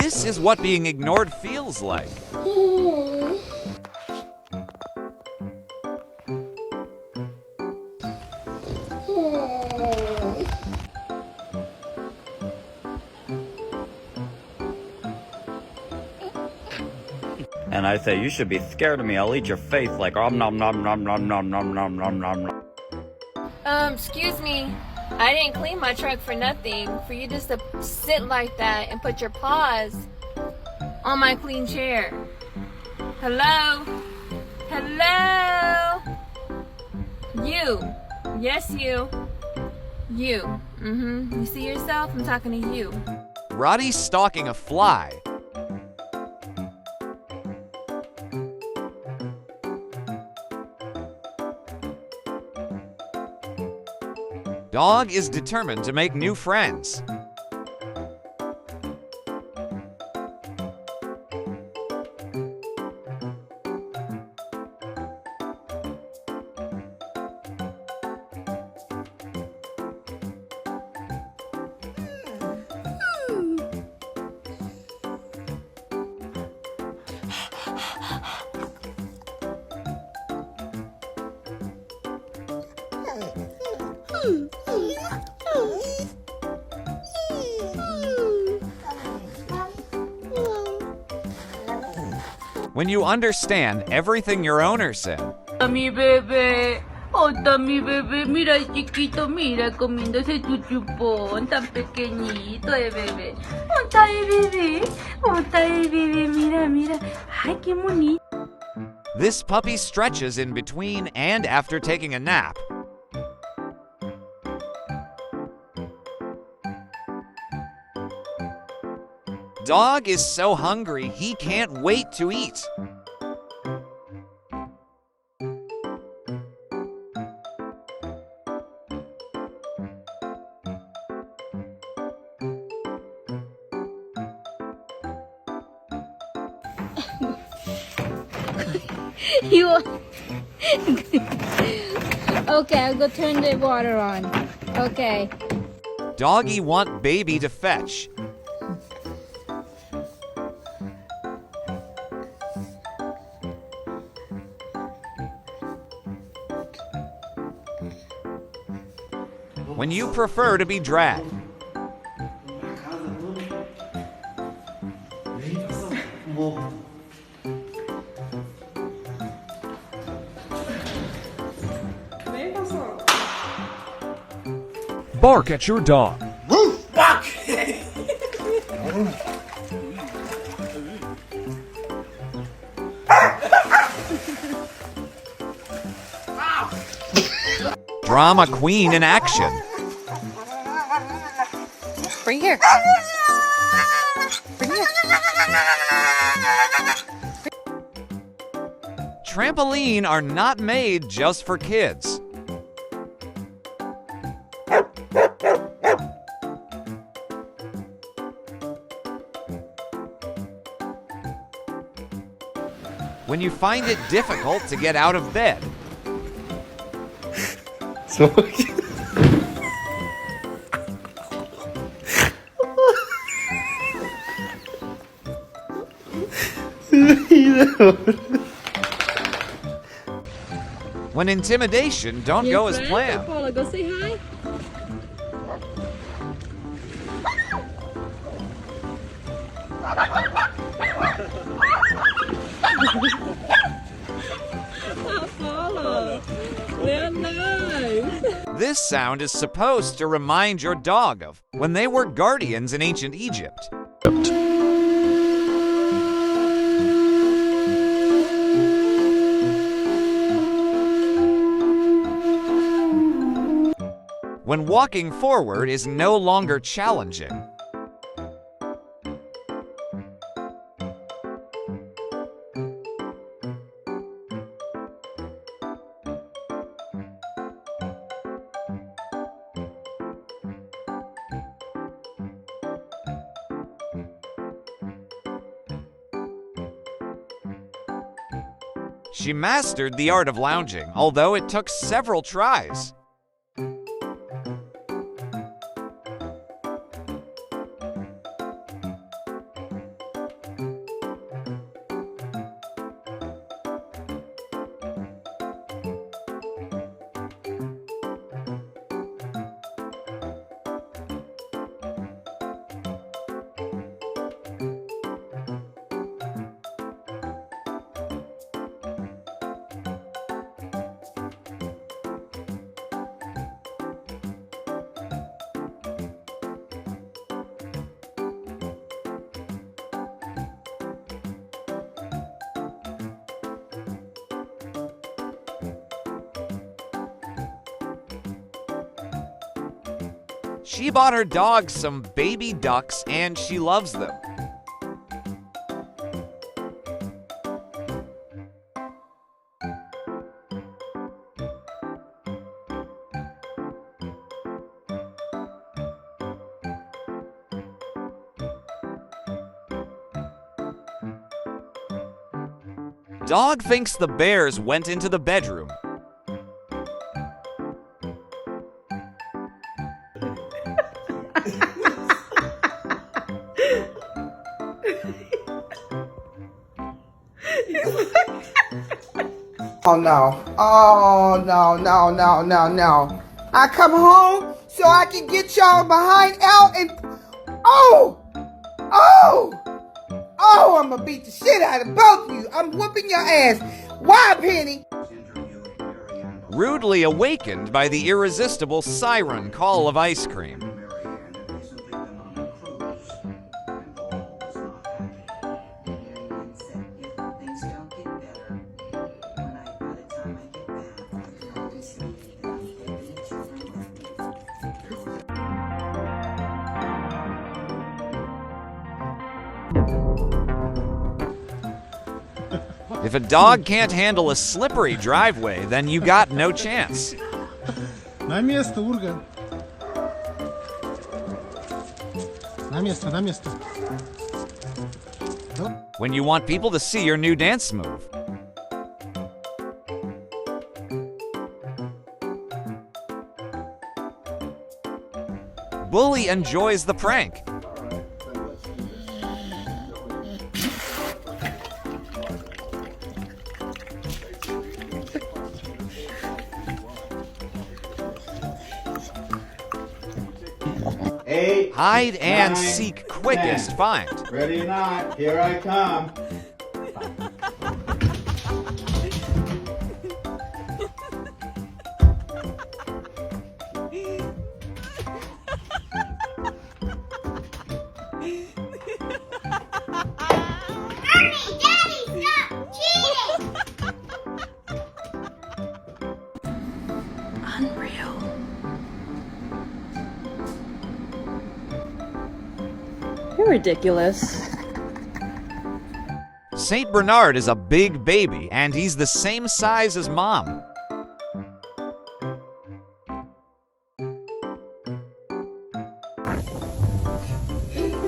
This is what being ignored feels like. And I say, you should be scared of me. I'll eat your face like om nom nom nom nom nom nom nom nom nom nom. Excuse me. I didn't clean my truck for nothing. For you just to sit like that and put your paws on my clean chair. Hello? Hello? You. Yes, you. You. You see yourself? I'm talking to you. Roddy's stalking a fly. Dog is determined to make new friends. When you understand everything your owner said, Mi bebé, oh, está mi bebé, mira el chiquito, mira comiéndose tu chupón tan pequeñito de bebé. Oh, está el bebé, oh, está el bebé, mira, mira, ay, qué bonito. this puppy stretches in between and after taking a nap. Dog is so hungry he can't wait to eat. You okay, I'll go turn the water on. Okay. Doggy want baby to fetch. When you prefer to be dragged. Bark at your dog. Bark! Drama queen in action. Bring here. Bring here. Trampoline are not made just for kids. When you find it difficult to get out of bed. When intimidation don't go as planned. Paula, go say hi. Paula, they're nice. This sound is supposed to remind your dog of when they were guardians in ancient Egypt. When walking forward is no longer challenging. She mastered the art of lounging, although it took several tries. She bought her dog some baby ducks and she loves them. Dog thinks the bears went into the bedroom. Oh no. Oh no, no, no, no, no. I come home so I can get y'all behind out and oh! I'm gonna beat the shit out of both of you. I'm whooping your ass. Why, Penny? Rudely awakened by the irresistible siren call of ice cream. If a dog can't handle a slippery driveway, then you got no chance. На место, Урга. На место, на место. When you want people to see your new dance move. Bully enjoys the prank. Eight, Hide and 9, seek quickest 10. find. Ready or not, here I come. You're ridiculous. Saint Bernard is a big baby, and he's the same size as Mom.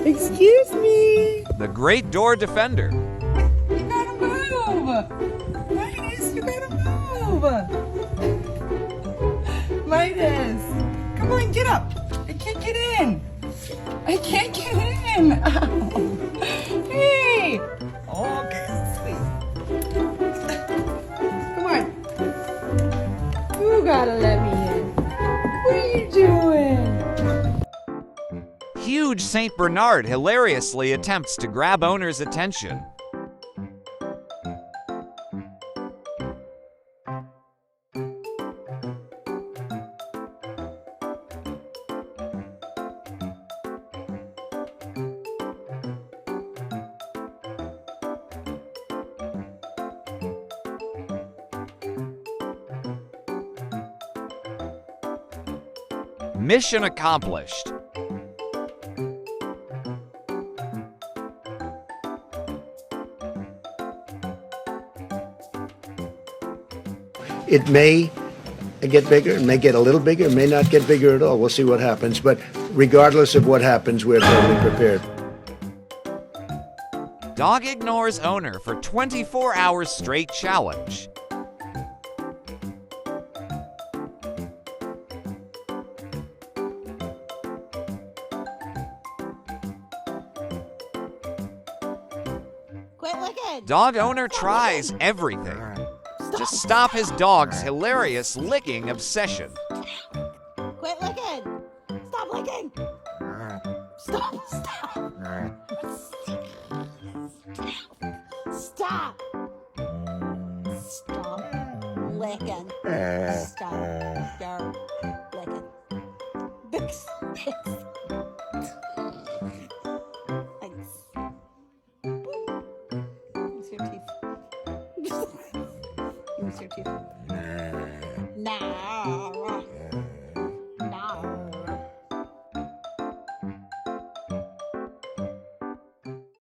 Excuse me. The Great Door Defender. You gotta move. Midas, you gotta move. Midas, come on, get up. I can't get in. I can't get in. Ow. Hey. Okay, sweet. Come on. You gotta let me in. What are you doing? Huge Saint Bernard hilariously attempts to grab owner's attention. Mission accomplished. It may get bigger, it may get a little bigger, it may not get bigger at all. We'll see what happens. But regardless of what happens, we're totally prepared. Dog ignores owner for 24 hours straight challenge. Quit licking. Dog owner tries everything to stop his dog's hilarious licking obsession. Quit licking. Stop licking. Stop. Stop. Stop licking. Stop licking. Thanks. Use your teeth. Use your teeth. Nah.